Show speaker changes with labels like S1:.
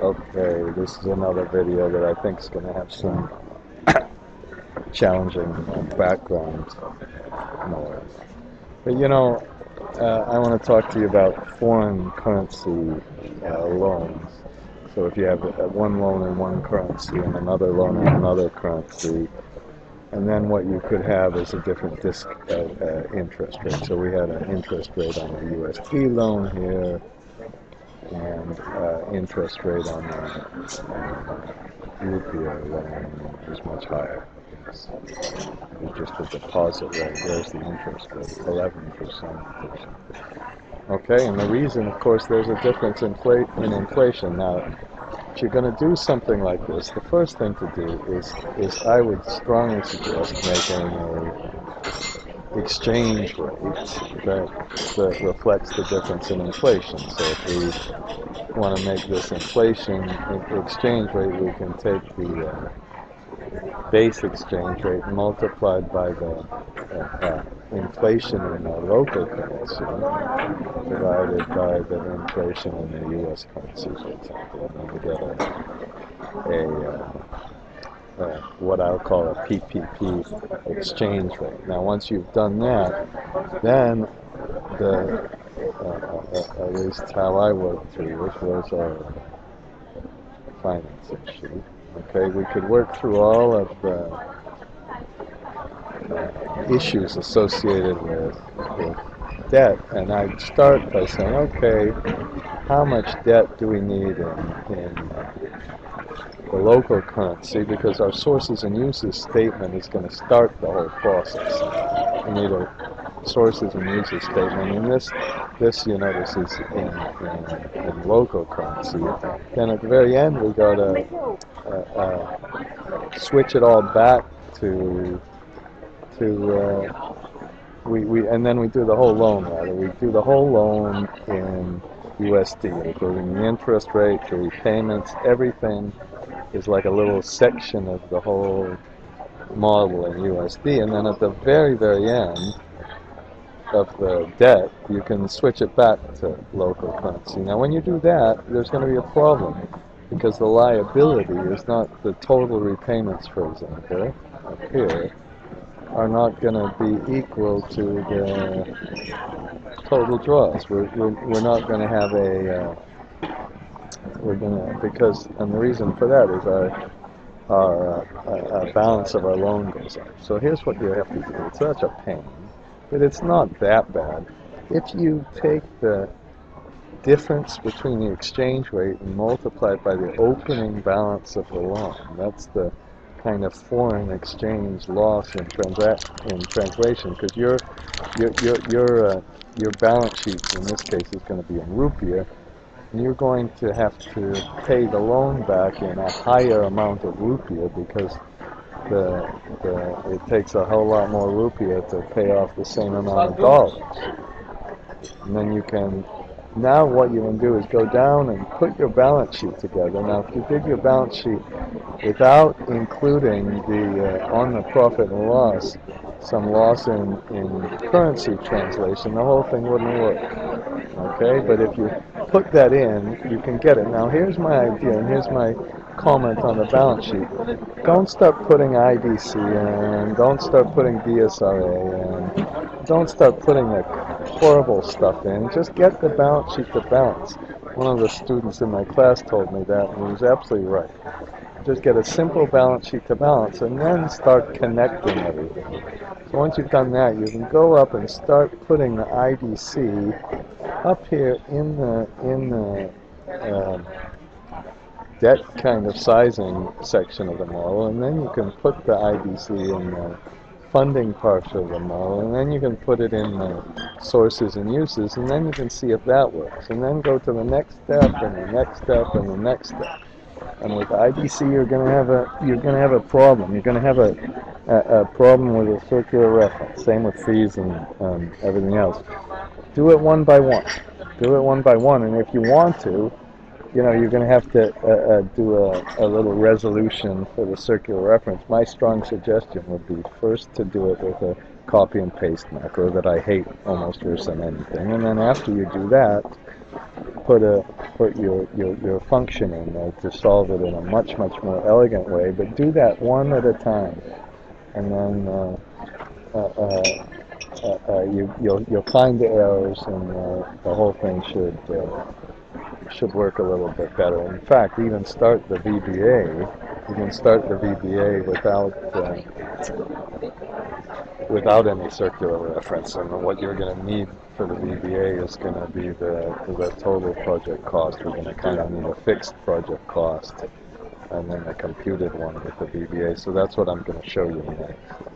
S1: Okay, this is another video that I think is going to have some challenging background noise. But I want to talk to you about foreign currency loans. So if you have one loan in one currency and another loan in another currency, and then what you could have is a different interest rate. So we had an interest rate on the USD loan here, and interest rate on the rupiah loan is much higher. It's just the deposit rate. There's the interest rate, 11%. Okay, and the reason, of course, there's a difference in inflation. Now, if you're going to do something like this, the first thing to do is I would strongly suggest making a exchange rate that reflects the difference in inflation. So if we want to make this inflation exchange rate, we can take the base exchange rate multiplied by the inflation in the local currency divided by the inflation in the U.S. currency, for example, and then we get what I'll call a htpp exchange rate. Now, once you've done that, then at least how I worked through this was our financing sheet. Okay, we could work through all of the issues associated with debt, and I'd start by saying, okay, how much debt do we need in the local currency, because our sources and uses statement is going to start the whole process. We need a sources and uses statement, and this you notice is in local currency. Then at the very end we got to switch it all back to and then we do the whole loan. Rather, we do the whole loan in USD, including the interest rate, the repayments, everything is like a little section of the whole model in USD, and then at the very, very end of the debt, you can switch it back to local currency. Now, when you do that, there's going to be a problem, because the liability is not the total repayments, for example, up here, are not going to be equal to the total draws. We're not going to have and the reason for that is our balance of our loan goes up. So here's what you have to do. It's such a pain, but it's not that bad. If you take the difference between the exchange rate and multiply it by the opening balance of the loan, that's the kind of foreign exchange loss in translation, because your balance sheet in this case is going to be in rupiah, and you're going to have to pay the loan back in a higher amount of rupiah, because it takes a whole lot more rupiah to pay off the same amount of dollars. And then now what you can do is go down and put your balance sheet together. Now, if you did your balance sheet without including on the profit and loss, some loss in currency translation, the whole thing wouldn't work. Okay, but if you put that in, you can get it. Now, here's my idea, and here's my comment on the balance sheet. Don't start putting IDC in, don't start putting DSRA in, don't start putting the horrible stuff in. Just get the balance sheet to balance. One of the students in my class told me that, and he was absolutely right. Just get a simple balance sheet to balance, and then start connecting everything. So once you've done that, you can go up and start putting the IDC up here in the debt kind of sizing section of the model, and then you can put the IDC in the funding part of the model, and then you can put it in the sources and uses, and then you can see if that works, and then go to the next step and the next step and the next step. And with IDC, you're going to have a problem. You're going to have a problem with a circular reference. Same with fees and everything else. Do it one by one. Do it one by one, and if you want to, you're going to have to do a little resolution for the circular reference. My strong suggestion would be first to do it with a copy and paste macro that I hate almost worse than anything. And then after you do that, put your function in there to solve it in a much more elegant way, but do that one at a time, and then you'll find the errors, and the whole thing should work a little bit better. In fact, even start the VBA. You can start the VBA without any circular reference, and what you're going to need for the VBA is going to be the total project cost. We're going to kind of need a fixed project cost, and then a computed one with the VBA. So that's what I'm going to show you next.